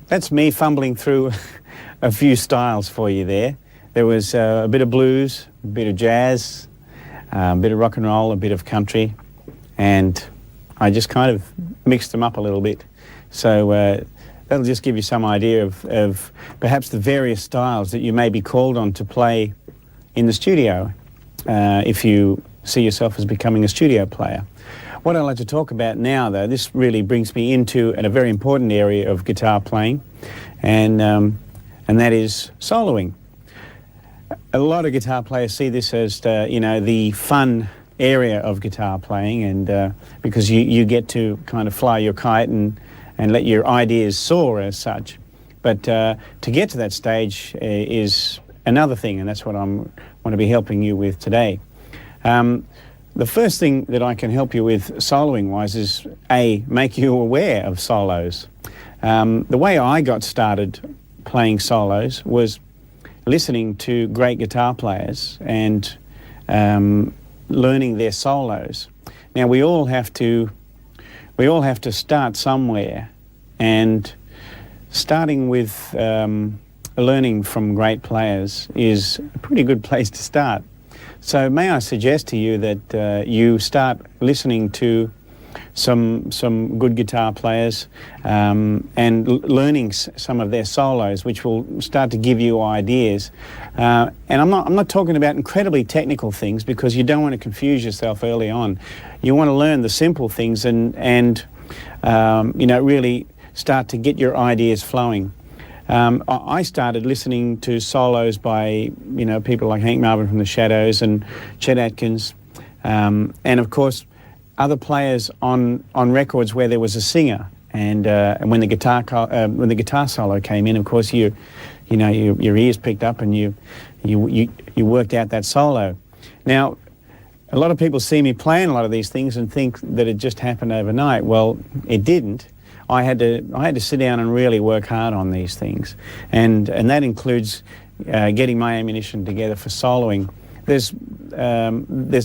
That's me fumbling through a few styles for you there. There was a bit of blues, a bit of jazz, a bit of rock and roll, a bit of country, and I just kind of mixed them up a little bit. So that'll just give you some idea of perhaps the various styles that you may be called on to play in the studio if you see yourself as becoming a studio player. What I'd like to talk about now, though, this really brings me into a very important area of guitar playing, and that is soloing. A lot of guitar players see this as, you know, the fun area of guitar playing, and because you get to kind of fly your kite and let your ideas soar as such. But to get to that stage is another thing, and that's what I want to be helping you with today. The first thing that I can help you with soloing-wise is, A, make you aware of solos. The way I got started playing solos was listening to great guitar players and learning their solos. Now, we all have to start somewhere, and starting with learning from great players is a pretty good place to start. So may I suggest to you that you start listening to some good guitar players and learning some of their solos, which will start to give you ideas. And I'm not talking about incredibly technical things, because you don't want to confuse yourself early on. You want to learn the simple things and you know, really start to get your ideas flowing. I started listening to solos by, you know, people like Hank Marvin from the Shadows and Chet Atkins, and of course other players on records where there was a singer, and when the guitar solo came in, of course your ears picked up and you worked out that solo. Now, a lot of people see me playing a lot of these things and think that it just happened overnight. Well, it didn't. I had to sit down and really work hard on these things, and that includes getting my ammunition together for soloing. There's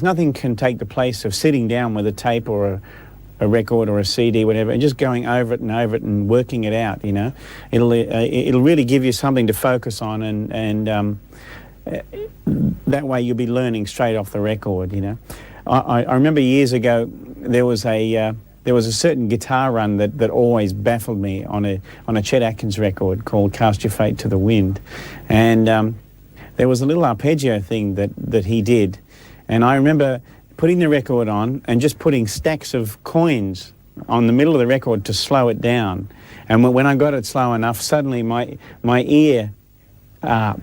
nothing can take the place of sitting down with a tape or a record or a CD, whatever, and just going over it and working it out. You know, it'll really give you something to focus on, and that way you'll be learning straight off the record. You know, I remember years ago there was there was a certain guitar run that always baffled me on a Chet Atkins record called Cast Your Fate to the Wind. And there was a little arpeggio thing that he did. And I remember putting the record on and just putting stacks of coins on the middle of the record to slow it down. And when I got it slow enough, suddenly my ear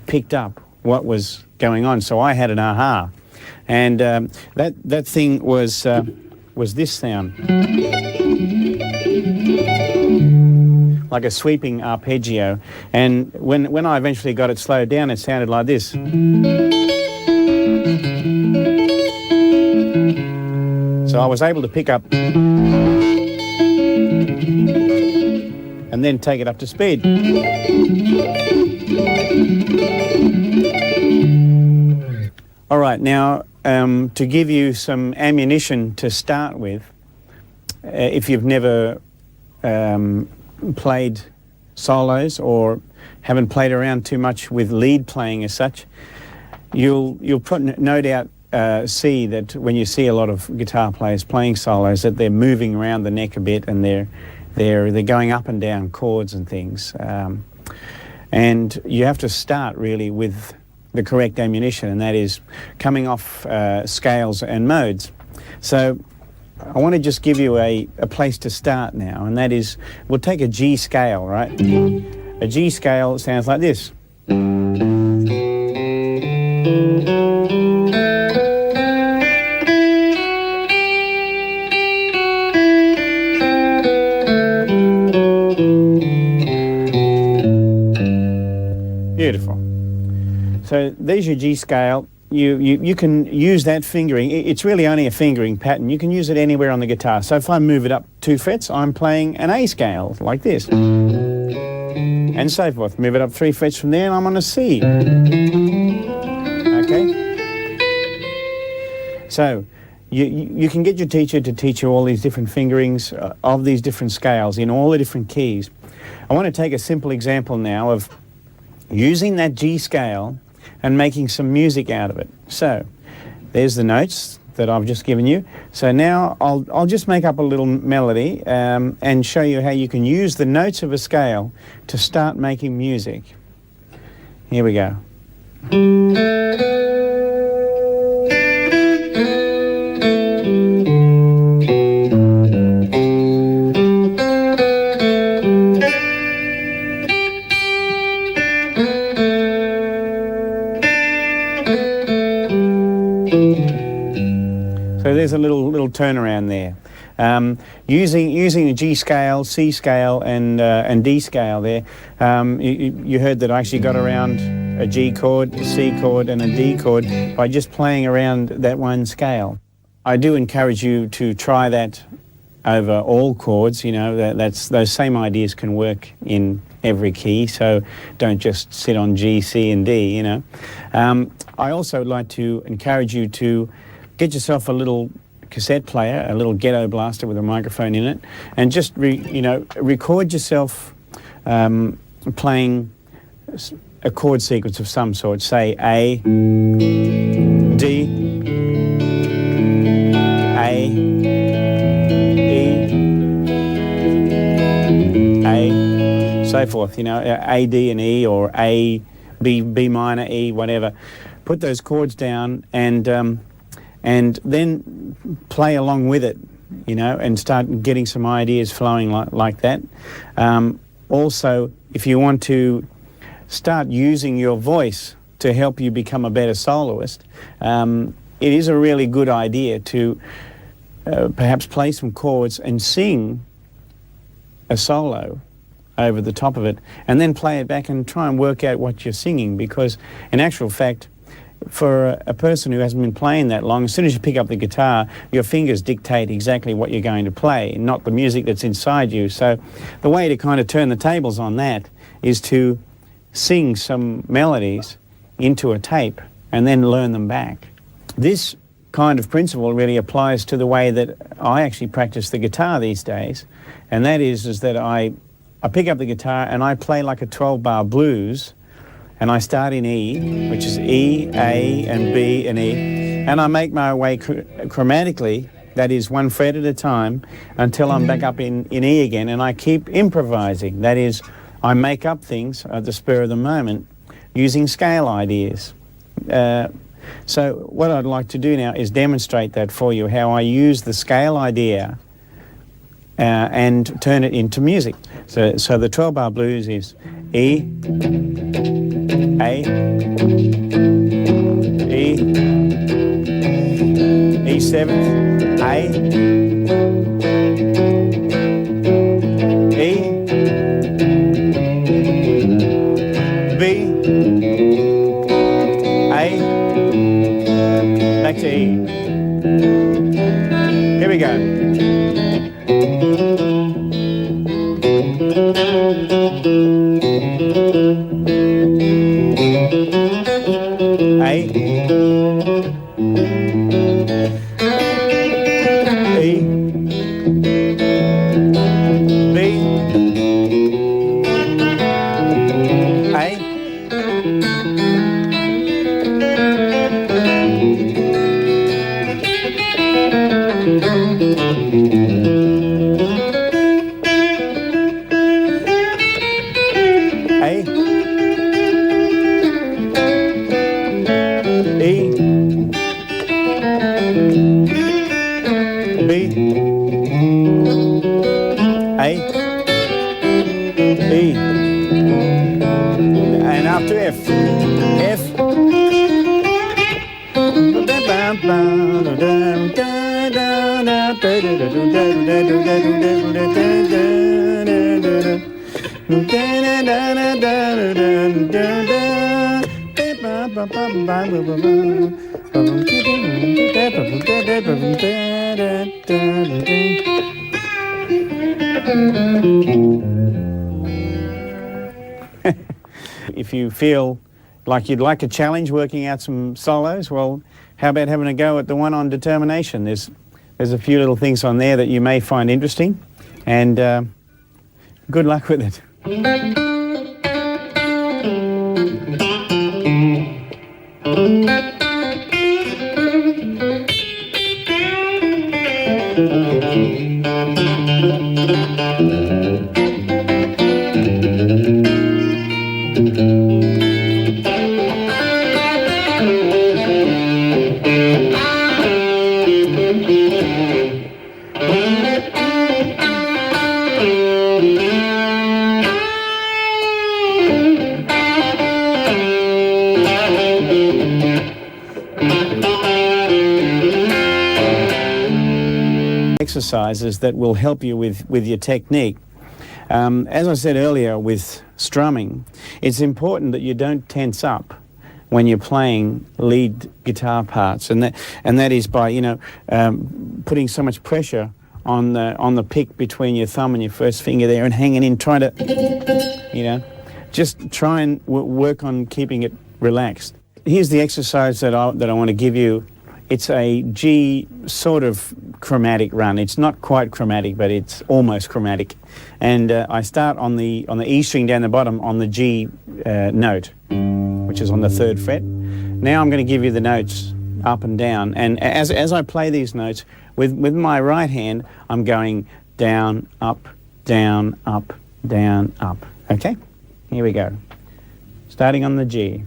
picked up what was going on. So I had an aha. And that thing was this sound. Like a sweeping arpeggio. And when I eventually got it slowed down, it sounded like this. So I was able to pick up and then take it up to speed. All right, now to give you some ammunition to start with, if you've never played solos or haven't played around too much with lead playing as such, you'll no doubt see that when you see a lot of guitar players playing solos that they're moving around the neck a bit and they're going up and down chords and things. And you have to start really with the correct ammunition, and that is coming off scales and modes. So I want to just give you a place to start now, and that is, we'll take a G scale, right? A G scale sounds like this. Beautiful. So there's your G scale. You can use that fingering. It's really only a fingering pattern. You can use it anywhere on the guitar. So if I move it up 2 frets, I'm playing an A scale, like this. And so forth. Move it up 3 frets from there, and I'm on a C. Okay? So you can get your teacher to teach you all these different fingerings of these different scales in all the different keys. I want to take a simple example now of using that G scale and making some music out of it. So there's the notes that I've just given you. So now I'll just make up a little melody and show you how you can use the notes of a scale to start making music. Here we go. So there's a little turnaround there. Using the G scale, C scale, and D scale there, you heard that I actually got around a G chord, a C chord, and a D chord by just playing around that one scale. I do encourage you to try that over all chords. You know, those same ideas can work in every key, so don't just sit on G, C, and D, you know. I also would like to encourage you to get yourself a little cassette player, a little ghetto blaster with a microphone in it, and just record yourself playing a chord sequence of some sort. Say A, D, A, E, A, so forth. You know, A, D, and E, or A, B minor, E, whatever. Put those chords down and then play along with it, you know, and start getting some ideas flowing like that. Also, if you want to start using your voice to help you become a better soloist, it is a really good idea to perhaps play some chords and sing a solo over the top of it, and then play it back and try and work out what you're singing, because in actual fact, for a person who hasn't been playing that long, as soon as you pick up the guitar, your fingers dictate exactly what you're going to play, not the music that's inside you. So the way to kind of turn the tables on that is to sing some melodies into a tape and then learn them back. This kind of principle really applies to the way that I actually practice the guitar these days, and that is that I pick up the guitar and I play like a 12-bar blues. And I start in E, which is E, A, and B, and E. And I make my way chromatically That is one fret at a time until I'm back up in E again, and I keep improvising. That is, I make up things at the spur of the moment using scale ideas. So what I'd like to do now is demonstrate that for you, how I use the scale idea and turn it into music. So the 12-bar blues is E, A, E, E7, A, E, B, A, back to E. Here we go. A, E, B, A, E, and up to F. F. If you feel like you'd like a challenge working out some solos, well, how about having a go at the one on determination? There's a few little things on there that you may find interesting, and good luck with it. Exercises that will help you with your technique. As I said earlier with strumming, it's important that you don't tense up when you're playing lead guitar parts, and that is by putting so much pressure on the pick between your thumb and your first finger there and hanging in, trying to just try and work on keeping it relaxed. Here's the exercise that I want to give you. It's a G sort of chromatic run. It's not quite chromatic, but it's almost chromatic. And I start on the E string down the bottom on the G note, which is on the 3rd fret. Now I'm going to give you the notes up and down. And as I play these notes, with my right hand, I'm going down, up, down, up, down, up. Okay? Here we go. Starting on the G.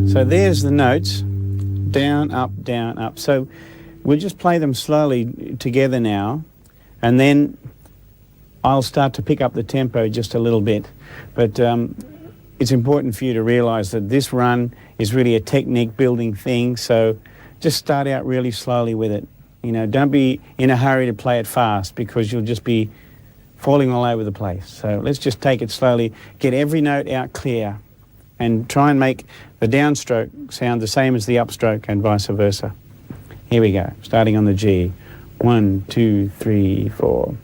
So there's the notes, down, up, down, up. So we'll just play them slowly together now, and then I'll start to pick up the tempo just a little bit. But it's important for you to realise that this run is really a technique building thing, so just start out really slowly with it. Don't be in a hurry to play it fast, because you'll just be falling all over the place. So let's just take it slowly, get every note out clear, and try and make the downstroke sound the same as the upstroke and vice versa. Here we go, starting on the G. 1, 2, 3, 4.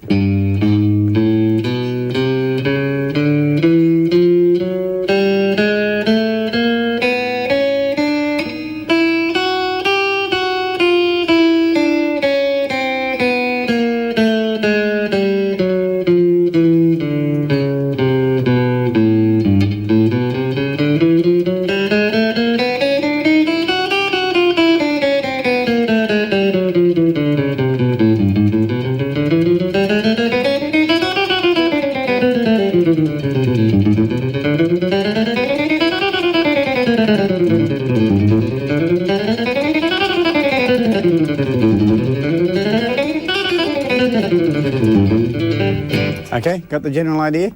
Okay, got the general idea?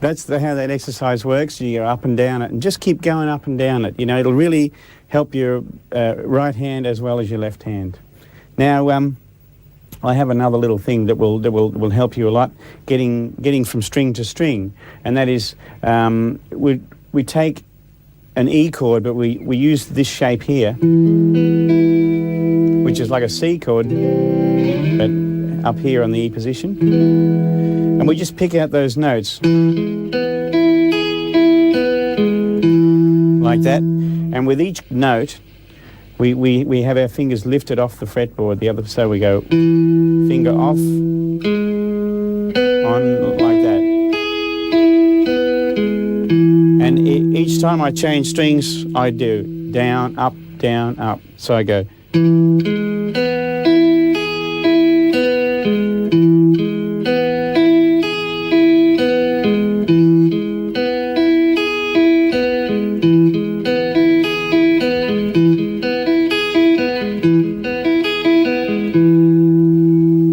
That's how that exercise works. You go up and down it, and just keep going up and down it. You know, it'll really help your right hand as well as your left hand. Now, I have another little thing that will help you a lot, getting from string to string, and that is we take an E chord, but we use this shape here, which is like a C chord, but up here on the E position, and we just pick out those notes like that, and with each note we have our fingers lifted off the fretboard, the other, so we go finger off, on, like that. And each time I change strings, I do down, up, so I go.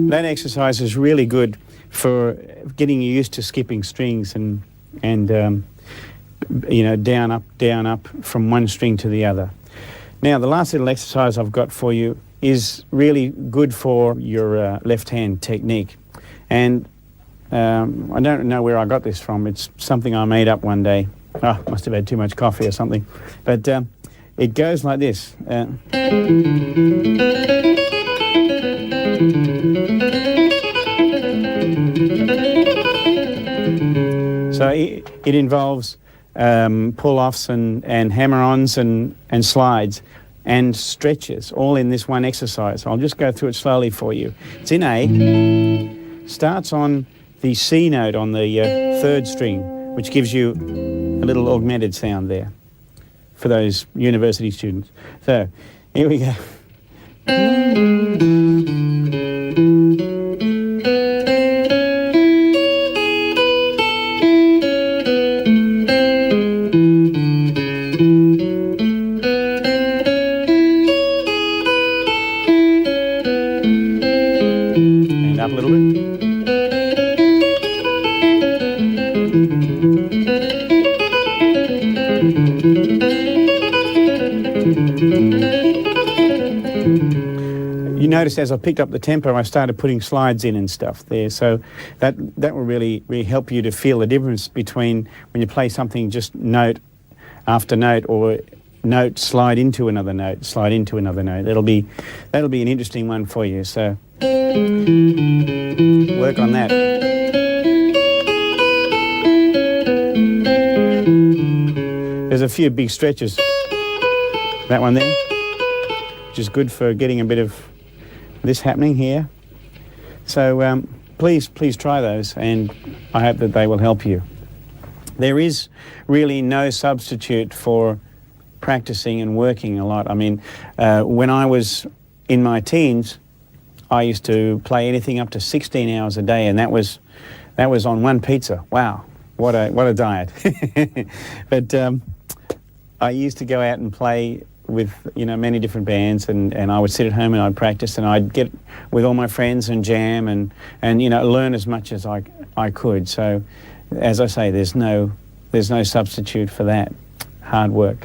That exercise is really good for getting you used to skipping strings and you know, down, up from one string to the other. Now, the last little exercise I've got for you is really good for your left hand technique. And I don't know where I got this from. It's something I made up one day. Oh, must have had too much coffee or something. But it goes like this. So it involves pull-offs and hammer-ons and slides and stretches, all in this one exercise. I'll just go through it slowly for you. It's in A, starts on the C note on the third string, which gives you a little augmented sound there for those university students. So here we go. And up a little bit. You notice as I picked up the tempo, I started putting slides in and stuff there. So that will really help you to feel the difference between when you play something just note after note, or note slide into another note, slide into another note. That'll be an interesting one for you. So work on that. There's a few big stretches. That one there, which is good for getting a bit of this happening here. So please try those, and I hope that they will help you. There is really no substitute for practicing and working a lot. I mean, when I was in my teens, I used to play anything up to 16 hours a day, and that was on one pizza. Wow, what a diet. But I used to go out and play with, you know, many different bands, and I would sit at home and I'd practice, and I'd get with all my friends and jam and you know, learn as much as I could. So as I say, there's no substitute for that hard work.